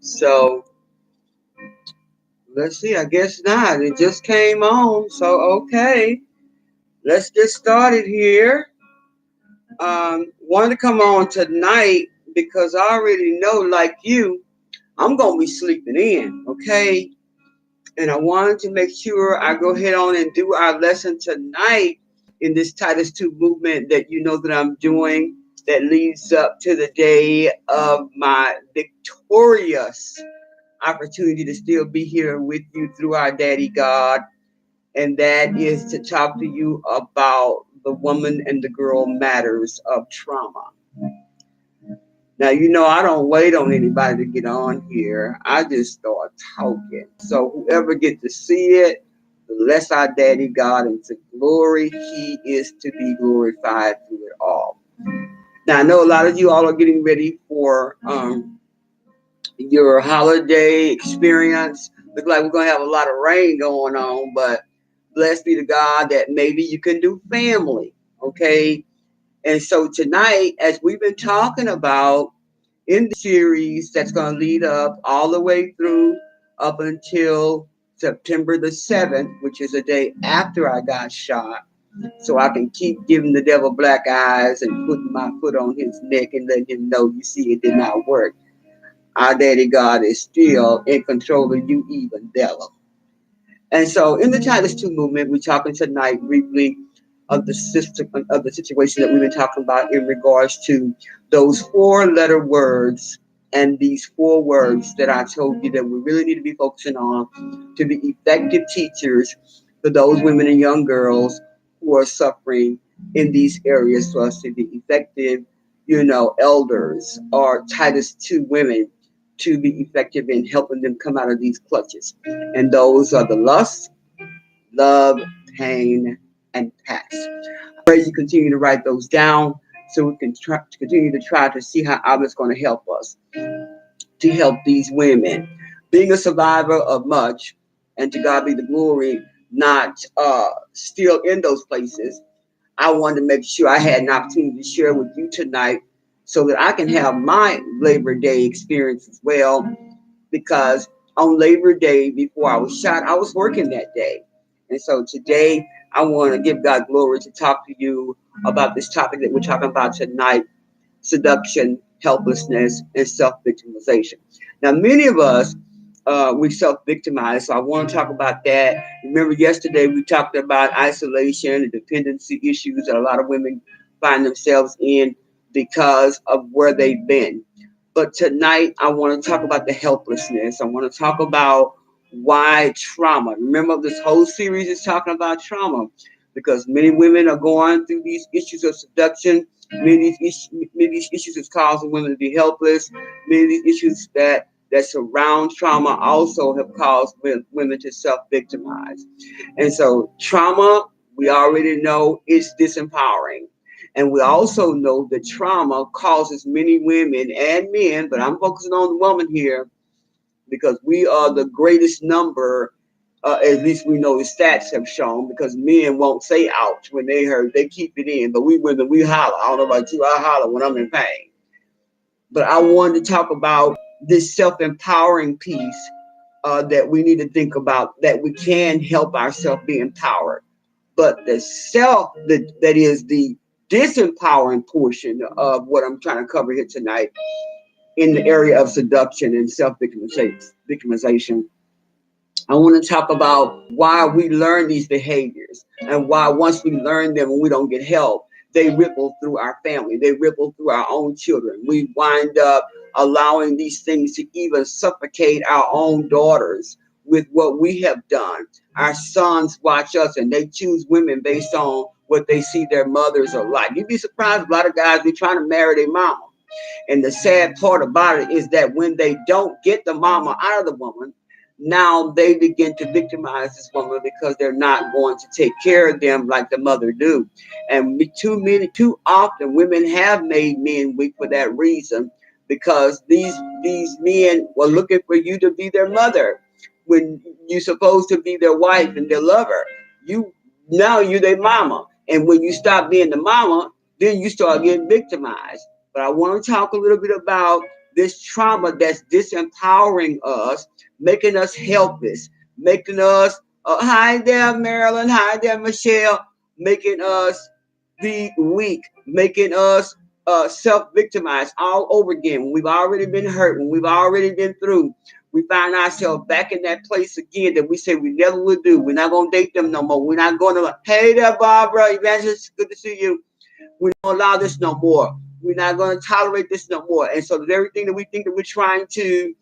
So let's see. I guess not. It just came on. So okay, let's get started here. Wanted to come on tonight because I already know, like you, I'm gonna be sleeping in. Okay, and I wanted to make sure I go ahead on and do our lesson tonight in this Titus 2 movement that you know that I'm doing that leads up to the day of my victorious opportunity to still be here with you through our Daddy God. And that is to talk to you about the woman and the girl matters of trauma. Now, you know, I don't wait on anybody to get on here. I just start talking. So whoever get to see it, bless our Daddy God into glory. He is to be glorified through it all. Now, I know a lot of you all are getting ready for your holiday experience. Look like we're going to have a lot of rain going on, but blessed be to God that maybe you can do family, okay? And so tonight, as we've been talking about in the series that's going to lead up all the way through up until September the 7th, which is a day after I got shot, so I can keep giving the devil black eyes and putting my foot on his neck and letting him know, you see, it did not work. Our Daddy God is still in control of you, even devil. And so, in the Titus 2 movement, we're talking tonight briefly of the system of the situation that we've been talking about in regards to those four-letter words and these four words that I told you that we really need to be focusing on to be effective teachers for those women and young girls who are suffering in these areas, for us to be effective, elders or Titus 2 women to be effective in helping them come out of these clutches. And those are the lust, love, pain, and past. I pray you continue to write those down so we can continue to try to see how Allah is going to help us to help these women. Being a survivor of much, and to God be the glory, not still in those places, I wanted to make sure I had an opportunity to share with you tonight so that I can have my Labor Day experience as well. Because on Labor Day, before I was shot, I was working that day. And so today, I want to give God glory to talk to you about this topic that we're talking about tonight: seduction, helplessness, and self-victimization. Now, many of us, we self-victimize, so I want to talk about that. Remember, yesterday we talked about isolation and dependency issues that a lot of women find themselves in because of where they've been. But tonight, I want to talk about the helplessness. I want to talk about why trauma. Remember, this whole series is talking about trauma because many women are going through these issues of seduction. Many of these issues is causing women to be helpless. Many of these issues that surround trauma also have caused women to self-victimize. And so trauma, we already know, is disempowering. And we also know that trauma causes many women and men, but I'm focusing on the woman here because we are the greatest number, at least we know the stats have shown, because men won't say ouch when they hurt, they keep it in. But we women, we holler. I don't know about you, I holler when I'm in pain. But I wanted to talk about this self-empowering piece that we need to think about, that we can help ourselves be empowered. But the self that is the disempowering portion of what I'm trying to cover here tonight in the area of seduction and self-victimization. I want to talk about why we learn these behaviors and why once we learn them and we don't get help, they ripple through our family. They ripple through our own children. We wind up allowing these things to even suffocate our own daughters with what we have done. Our sons watch us and they choose women based on what they see their mothers are like. You'd be surprised, a lot of guys be trying to marry their mama. And the sad part about it is that when they don't get the mama out of the woman, now they begin to victimize this woman because they're not going to take care of them like the mother do. And too often women have made men weak for that reason, because these men were looking for you to be their mother when you're supposed to be their wife and their lover. You're their mama. And when you stop being the mama, then you start getting victimized. But I want to talk a little bit about this trauma that's disempowering us, making us helpless, making us, hi there, Marilyn, hi there, Michelle, making us be weak, making us self-victimize all over again. When we've already been hurt, when we've already been through, we find ourselves back in that place again that we say we never would do. We're not going to date them no more. We're not going to, hey there, Barbara, Evangelist, good to see you. We don't allow this no more. We're not going to tolerate this no more. And so everything that we think that we're trying to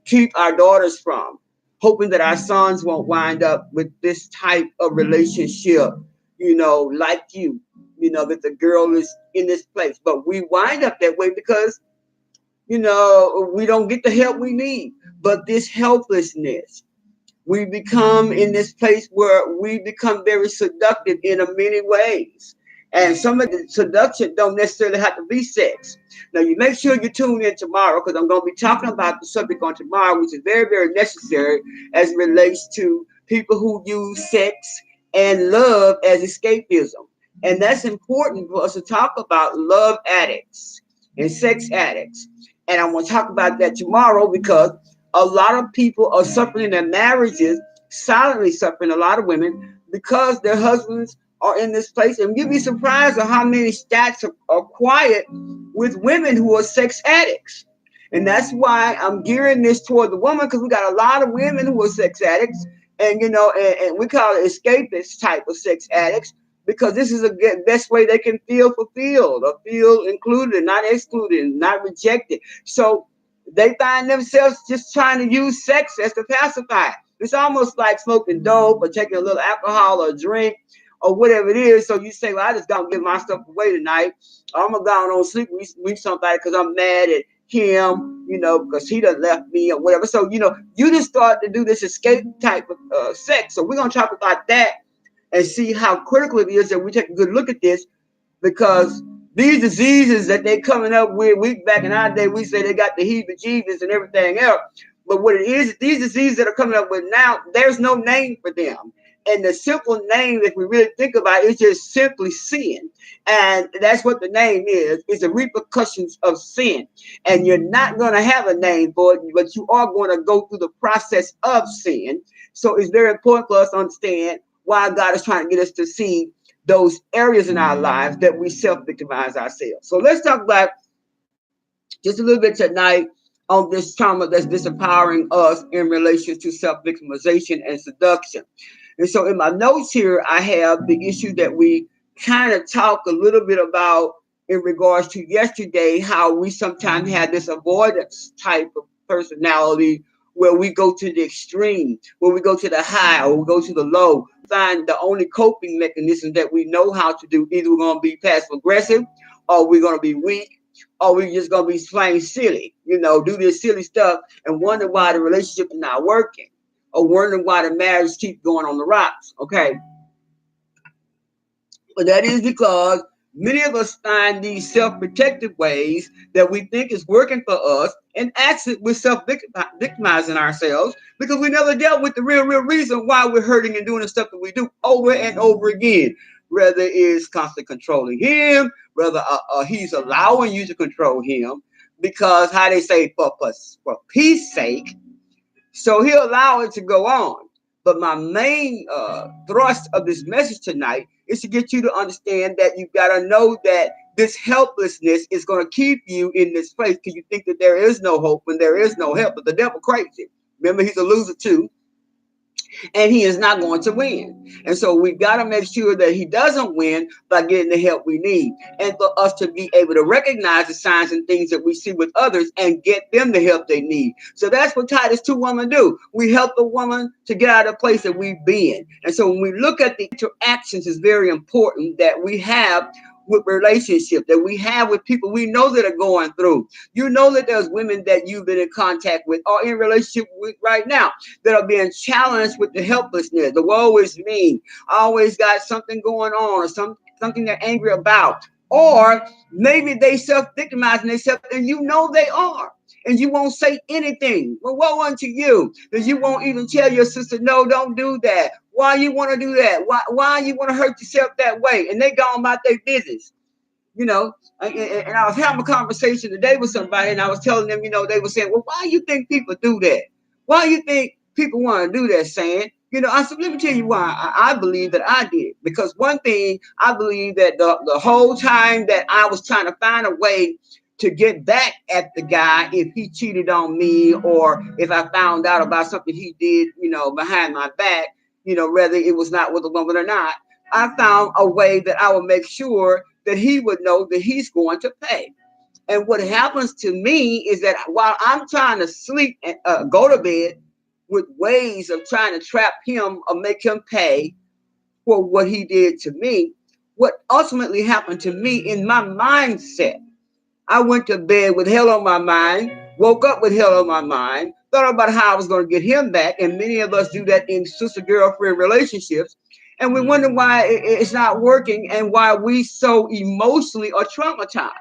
keep our daughters from, hoping that our sons won't wind up with this type of relationship, like that the girl is in this place. But we wind up that way because, we don't get the help we need. But this helplessness, we become in this place where we become very seductive in many ways. And some of the seduction don't necessarily have to be sex. Now, you make sure you tune in tomorrow because I'm going to be talking about the subject on tomorrow, which is very, very necessary as it relates to people who use sex and love as escapism. And that's important for us to talk about love addicts and sex addicts. And I want to talk about that tomorrow because a lot of people are suffering in their marriages, silently suffering, a lot of women, because their husbands are in this place. And you'd be surprised at how many stats are quiet with women who are sex addicts. And that's why I'm gearing this toward the woman, because we got a lot of women who are sex addicts, and and we call it escapist type of sex addicts, because this is the best way they can feel fulfilled or feel included, not excluded, not rejected. So they find themselves just trying to use sex as the pacifier. It's almost like smoking dope or taking a little alcohol or drink or whatever it is. So you say, well, I just gotta give my stuff away tonight. I'm gonna go on sleep with somebody because I'm mad at him, because he done left me or whatever. So, you just start to do this escape type of sex. So we're gonna talk about that and see how critical it is that we take a good look at this, because these diseases that they coming up with, we back in our day, we say they got the heebie-jeebies and everything else. But what it is, these diseases that are coming up with now, there's no name for them. And the simple name, if we really think about it, is just simply sin. And that's what the name is. It's the repercussions of sin. And you're not going to have a name for it, but you are going to go through the process of sin. So it's very important for us to understand why God is trying to get us to see those areas in our lives that we self-victimize ourselves. So let's talk about just a little bit tonight on this trauma that's disempowering us in relation to self-victimization and seduction. And so in my notes here, I have the issue that we kind of talk a little bit about in regards to yesterday, how we sometimes have this avoidance type of personality where we go to the extreme, where we go to the high or we go to the low. Find the only coping mechanism that we know how to do. Either we're going to be passive aggressive, or we're going to be weak, or we're just going to be plain silly, do this silly stuff and wonder why the relationship is not working, or wondering why the marriage keeps going on the rocks. Okay. But that is because many of us find these self-protective ways that we think is working for us, and actually we're self-victimizing ourselves because we never dealt with the real reason why we're hurting and doing the stuff that we do over and over again. Whether it's constantly controlling him, whether he's allowing you to control him, because how they say, for peace sake, so he'll allow it to go on. But my main thrust of this message tonight is to get you to understand that you've got to know that this helplessness is going to keep you in this place because you think that there is no hope when there is no help. But the devil crazy. Remember, he's a loser too. And he is not going to win. And so we got to make sure that he doesn't win by getting the help we need. And for us to be able to recognize the signs and things that we see with others and get them the help they need. So that's what Titus 2 women do. We help the woman to get out of the place that we've been. And so when we look at the interactions, it's very important that we have with relationships, that we have with people we know that are going through. You know that there's women that you've been in contact with or in relationship with right now that are being challenged with the helplessness, the woe is me, always got something going on or something they're angry about. Or maybe they self-victimizing themselves and you know they are. And you won't say anything. Well, woe unto you. Because you won't even tell your sister, no, don't do that. Why you want to do that? Why you want to hurt yourself that way? And they go about their business. you know. And I was having a conversation today with somebody, and I was telling them, they were saying, well, why do you think people do that? Why do you think people want to do that, saying? I said, let me tell you why I believe that I did. Because one thing, I believe that the whole time that I was trying to find a way to get back at the guy if he cheated on me, or if I found out about something he did, behind my back, whether it was not with a woman or not, I found a way that I would make sure that he would know that he's going to pay. And what happens to me is that while I'm trying to sleep and go to bed with ways of trying to trap him or make him pay for what he did to me, what ultimately happened to me in my mindset, I went to bed with hell on my mind, woke up with hell on my mind, thought about how I was going to get him back. And many of us do that in sister-girlfriend relationships. And we wonder why it's not working and why we so emotionally are traumatized.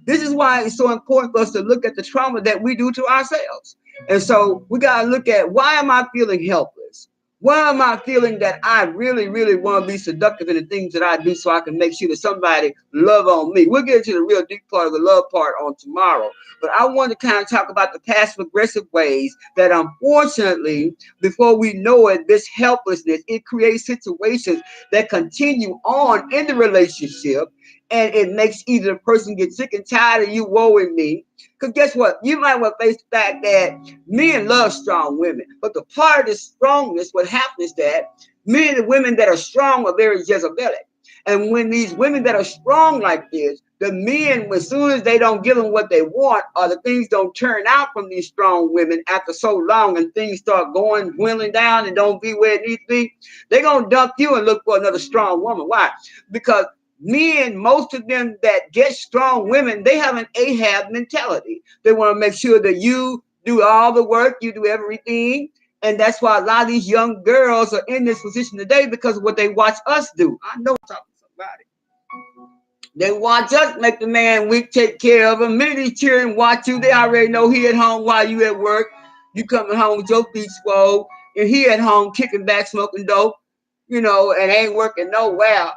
This is why it's so important for us to look at the trauma that we do to ourselves. And so we got to look at, why am I feeling helpless? Why am I feeling that I really, really want to be seductive in the things that I do so I can make sure that somebody love on me? We'll get into the real deep part of the love part on tomorrow. But I want to kind of talk about the passive aggressive ways that, unfortunately, before we know it, this helplessness, it creates situations that continue on in the relationship, and it makes either the person get sick and tired of you woeing me. Because guess what? You might want to face the fact that men love strong women. But the part of the strongness, what happens is that men and women that are strong are very Jezebelic. And when these women that are strong like this, the men, as soon as they don't give them what they want, or the things don't turn out from these strong women after so long, and things start going, dwindling down and don't be where it needs to be, they're going to dump you and look for another strong woman. Why? Because men, most of them that get strong women, they have an Ahab mentality. They want to make sure that you do all the work, you do everything. And that's why a lot of these young girls are in this position today, because of what they watch us do. I know I'm talking to somebody. They watch us make the man weak, take care of him. Many of these children watch you. They already know he at home while you at work. You coming home with your feet swole, and he at home kicking back, smoking dope, and ain't working nowhere.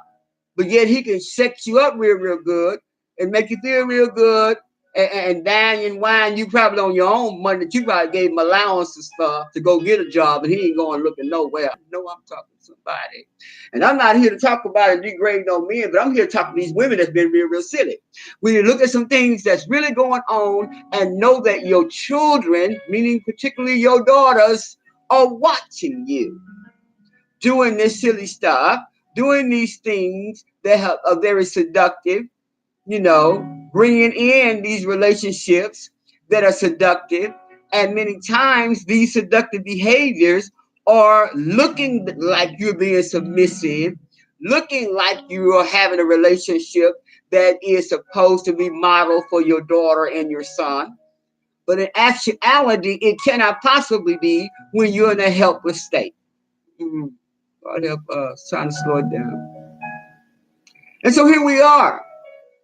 But yet he can sex you up real, real good and make you feel real good, and dine and wine you probably on your own money that you probably gave him allowance and stuff to go get a job, and he ain't going looking nowhere. I know I'm talking to somebody. And I'm not here to talk about and degrade no men, but I'm here to talk to these women that's been real, real silly. We need to look at some things that's really going on and know that your children, meaning particularly your daughters, are watching you doing this silly stuff, doing these things that are very seductive, bringing in these relationships that are seductive. And many times these seductive behaviors are looking like you're being submissive, looking like you are having a relationship that is supposed to be modeled for your daughter and your son. But in actuality, it cannot possibly be when you're in a helpless state. Mm-hmm. God help us, trying to slow it down. And so here we are.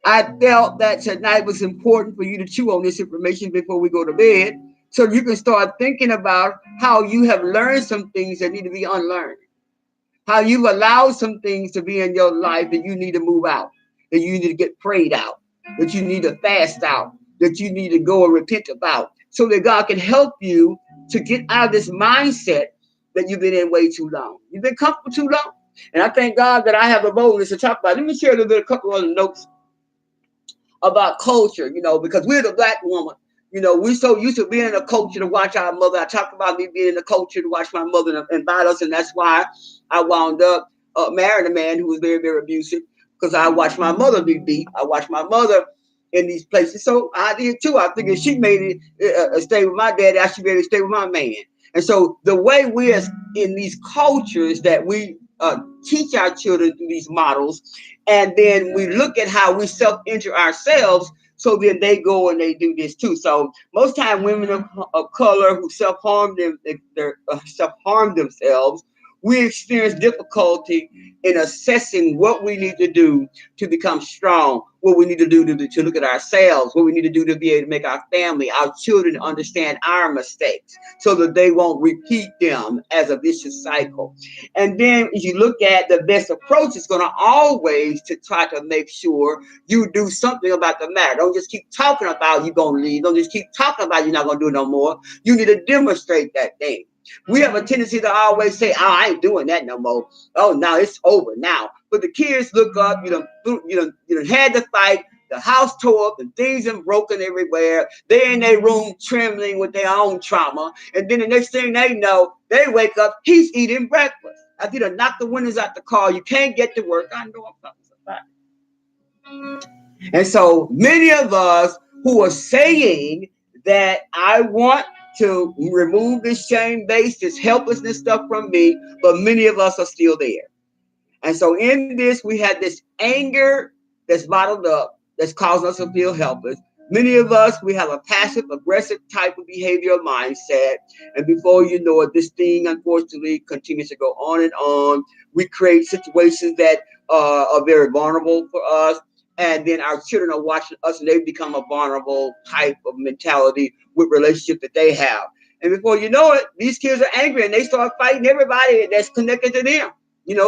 I felt that tonight was important for you to chew on this information before we go to bed, so you can start thinking about how you have learned some things that need to be unlearned, how you've allowed some things to be in your life that you need to move out, that you need to get prayed out, that you need to fast out, that you need to go and repent about, so that God can help you to get out of this mindset that you've been in way too long. You've been comfortable too long. And I thank God that I have the boldness to talk about it. Let me share a couple other notes about culture, because we're the black woman. We so used to being in a culture to watch our mother. I talked about me being in a culture to watch my mother and invite us, and that's why I wound up marrying a man who was very, very abusive, because I watched my mother be beat. I watched my mother in these places. So I did too. I figured she made it stay with my daddy, I should be able to stay with my man. And so the way we are in these cultures that we teach our children through these models, and then we look at how we self-injure ourselves, so then they go and they do this too. So most time women of color who self-harm themselves we experience difficulty in assessing what we need to do to become strong, what we need to do to look at ourselves, what we need to do to be able to make our family, our children understand our mistakes so that they won't repeat them as a vicious cycle. And then as you look at the best approach, is going to always to try to make sure you do something about the matter. Don't just keep talking about you're going to leave. Don't just keep talking about you're not going to do it no more. You need to demonstrate that thing. We have a tendency to always say, "Oh, I ain't doing that no more. Oh, now it's over now." But the kids look up, had the fight, the house tore up, and things are broken everywhere. They're in their room trembling with their own trauma, and then the next thing they know, they wake up, he's eating breakfast. After you done knock the windows out the car, you can't get to work. I know I'm talking about. And so many of us who are saying that I want to remove this shame based, this helplessness stuff from me, but many of us are still there. And so in this, we have this anger that's bottled up that's causing us to feel helpless. Many of us, we have a passive aggressive type of behavior mindset. And before you know it, this thing unfortunately continues to go on and on. We create situations that are very vulnerable for us. And then our children are watching us and they become a vulnerable type of mentality with relationship that they have. And before you know it, these kids are angry and they start fighting everybody that's connected to them.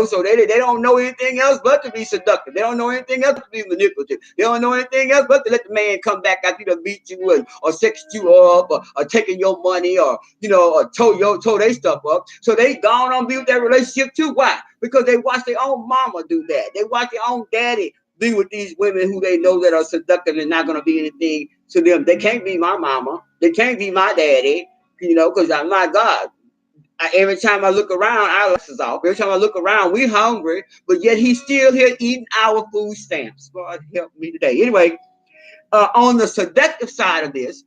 So they don't know anything else but to be seductive. They don't know anything else to be manipulative. They don't know anything else but to let the man come back after you to beat you or sex you up or taking your money or tow their stuff up. So they gone on build their relationship too. Why? Because they watch their own mama do that. They watch their own daddy be with these women who they know that are seductive and not going to be anything to them. They can't be my mama. They can't be my daddy. Because my God. Every time I look around, our lights is off. Every time I look around, we hungry, but yet he's still here eating our food stamps. Lord help me today. Anyway, on the seductive side of this,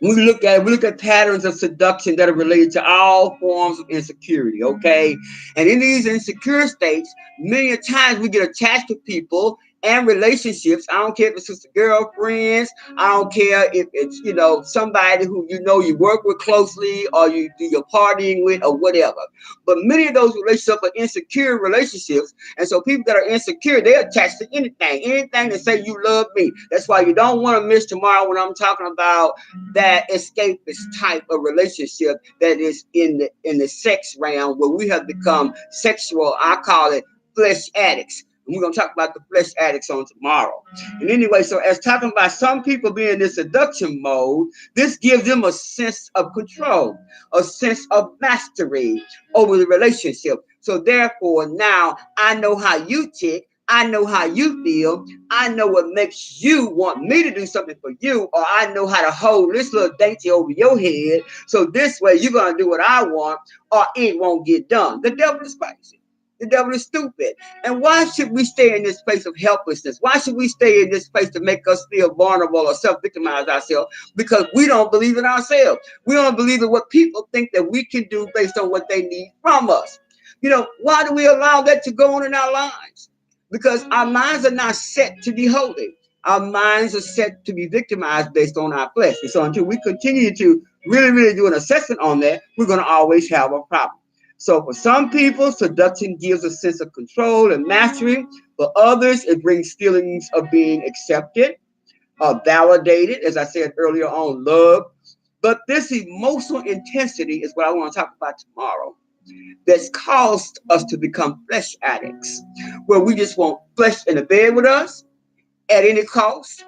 we look at patterns of seduction that are related to all forms of insecurity. Okay, and in these insecure states, many times we get attached to people and relationships. I don't care if it's just girlfriends. I don't care if it's somebody who you work with closely or you do your partying with or whatever. But many of those relationships are insecure relationships, and so people that are insecure, they're attached to anything that say you love me. That's why you don't want to miss tomorrow when I'm talking about that escapist type of relationship that is in the sex realm where we have become sexual. I call it flesh addicts. And we're going to talk about the flesh addicts on tomorrow. And anyway, so as talking about some people being in this seduction mode, this gives them a sense of control, a sense of mastery over the relationship. So therefore, now I know how you tick. I know how you feel. I know what makes you want me to do something for you, or I know how to hold this little dainty over your head. So this way you're going to do what I want, or it won't get done. The devil is crazy. The devil is stupid. And why should we stay in this place of helplessness? Why should we stay in this place to make us feel vulnerable or self-victimize ourselves? Because we don't believe in ourselves. We don't believe in what people think that we can do based on what they need from us. Why do we allow that to go on in our lives? Because our minds are not set to be holy. Our minds are set to be victimized based on our flesh. And so until we continue to really, really do an assessment on that, we're going to always have a problem. So for some people, seduction gives a sense of control and mastery. For others, it brings feelings of being accepted, validated, as I said earlier on, love. But this emotional intensity is what I want to talk about tomorrow, that's caused us to become flesh addicts, where we just want flesh in the bed with us at any cost.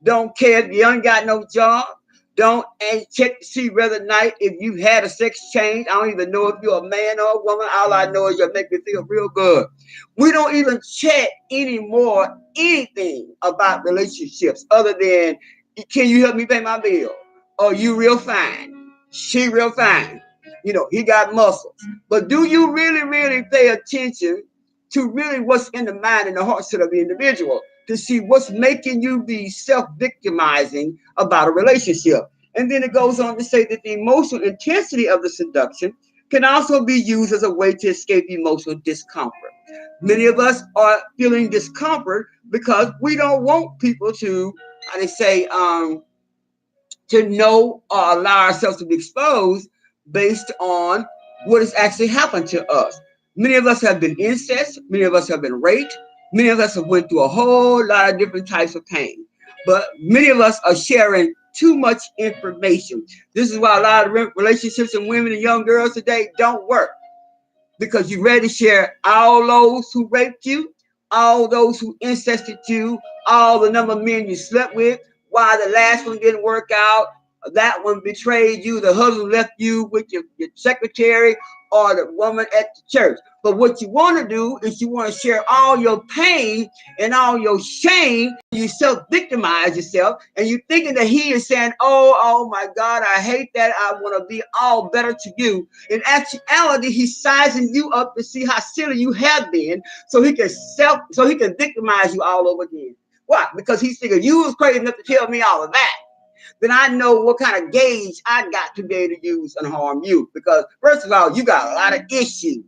Don't care if you ain't got no job. Don't check to see whether night if you had a sex change. I don't even know if you're a man or a woman. All I know is you make me feel real good. We don't even check anymore anything about relationships other than, can you help me pay my bill? Or you real fine? She real fine. He got muscles. But do you really, really pay attention to really what's in the mind and the heart set of the individual, to see what's making you be self-victimizing about a relationship? And then it goes on to say that the emotional intensity of the seduction can also be used as a way to escape emotional discomfort. Many of us are feeling discomfort because we don't want people to, how they say, to know or allow ourselves to be exposed based on what has actually happened to us. Many of us have been incest. Many of us have been raped. Many of us have went through a whole lot of different types of pain. But many of us are sharing too much information. This is why a lot of relationships and women and young girls today don't work, because you're ready to share all those who raped you, all those who incested you, all the number of men you slept with, why the last one didn't work out, that one betrayed you, the husband left you with your secretary or the woman at the church. But what you want to do is you want to share all your pain and all your shame. You self-victimize yourself, and you're thinking that he is saying, oh my God, I hate that. I want to be all better to you. In actuality, he's sizing you up to see how silly you have been, so he can victimize you all over again. Why? Because he's thinking you was crazy enough to tell me all of that. Then I know what kind of gauge I got to be able to use and harm you. Because first of all, you got a lot of issues.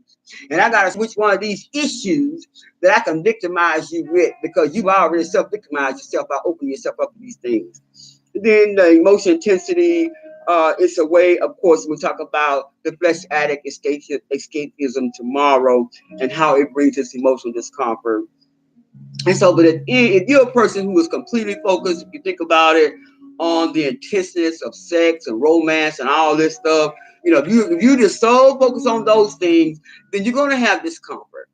And I got to switch one of these issues that I can victimize you with, because you've already self-victimized yourself by opening yourself up to these things. And then the emotion intensity, it's a way, of course, we'll talk about the flesh addict escapism tomorrow and how it brings us emotional discomfort. And so, but if you're a person who is completely focused, if you think about it, on the intenseness of sex and romance and all this stuff, if you just so focus on those things, then you're going to have discomfort.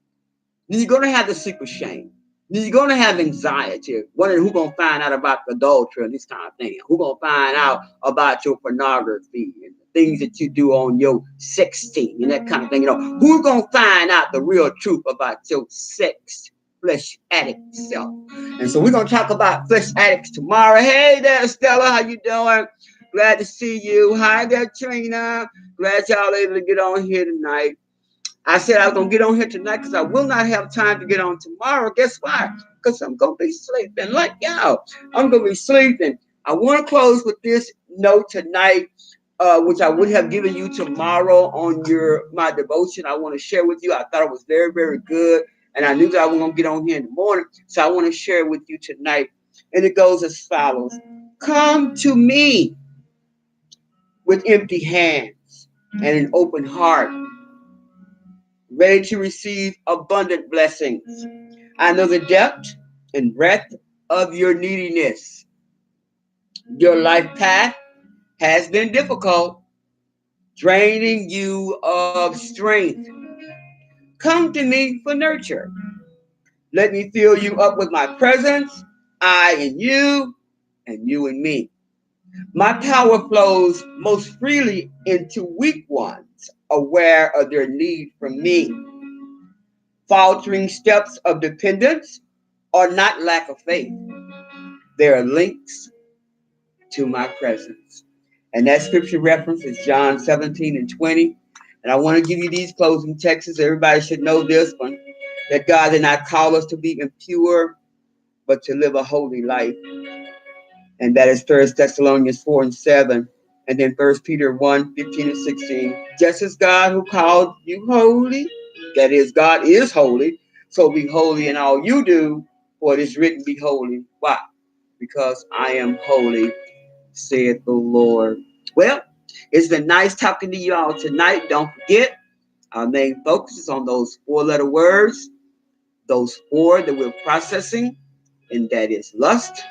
Then you're going to have the secret shame. Then you're going to have anxiety, wondering who's going to find out about adultery and this kind of thing. Who's going to find out about your pornography and the things that you do on your sexting and that kind of thing. Who's going to find out the real truth about your sex flesh addict self? And so we're going to talk about flesh addicts tomorrow. Hey there, Stella. How you doing? Glad to see you. Hi there, Trina. Glad y'all able to get on here tonight. I said I was going to get on here tonight because I will not have time to get on tomorrow. Guess why? Because I'm going to be sleeping. Like y'all, I'm going to be sleeping. I want to close with this note tonight, which I would have given you tomorrow on my devotion. I want to share with you. I thought it was very, very good. And I knew that I was going to get on here in the morning. So I want to share it with you tonight. And it goes as follows. Come to me with empty hands and an open heart, ready to receive abundant blessings. I know the depth and breadth of your neediness. Your life path has been difficult, draining you of strength. Come to me for nurture. Let me fill you up with my presence, I and you and me. My power flows most freely into weak ones, aware of their need from me. Faltering steps of dependence are not lack of faith. They are links to my presence. And that scripture reference is John 17:20. And I want to give you these closing texts. Everybody should know this one, that God did not call us to be impure, but to live a holy life. And that is 1 Thessalonians 4:7. And then 1 Peter 1:15-16. Just as God who called you holy, that is, God is holy, so be holy in all you do, for it is written, be holy. Why? Because I am holy, saith the Lord. Well, it's been nice talking to you all tonight. Don't forget, our main focus is on those 4-letter words, those 4 that we're processing, and that is lust,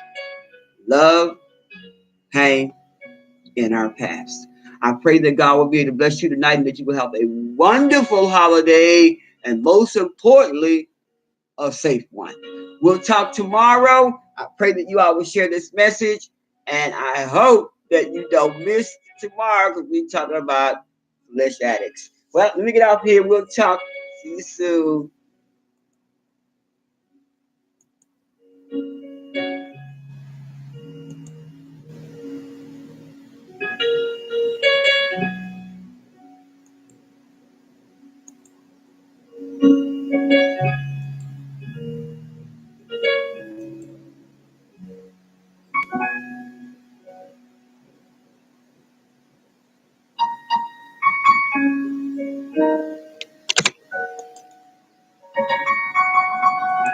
love, pain, in our past. I pray that God will be able to bless you tonight and that you will have a wonderful holiday, and most importantly, a safe one. We'll talk tomorrow. I pray that you all will share this message, and I hope that you don't miss tomorrow, because we're talking about flesh addicts. Well, let me get off here. We'll talk. See you soon.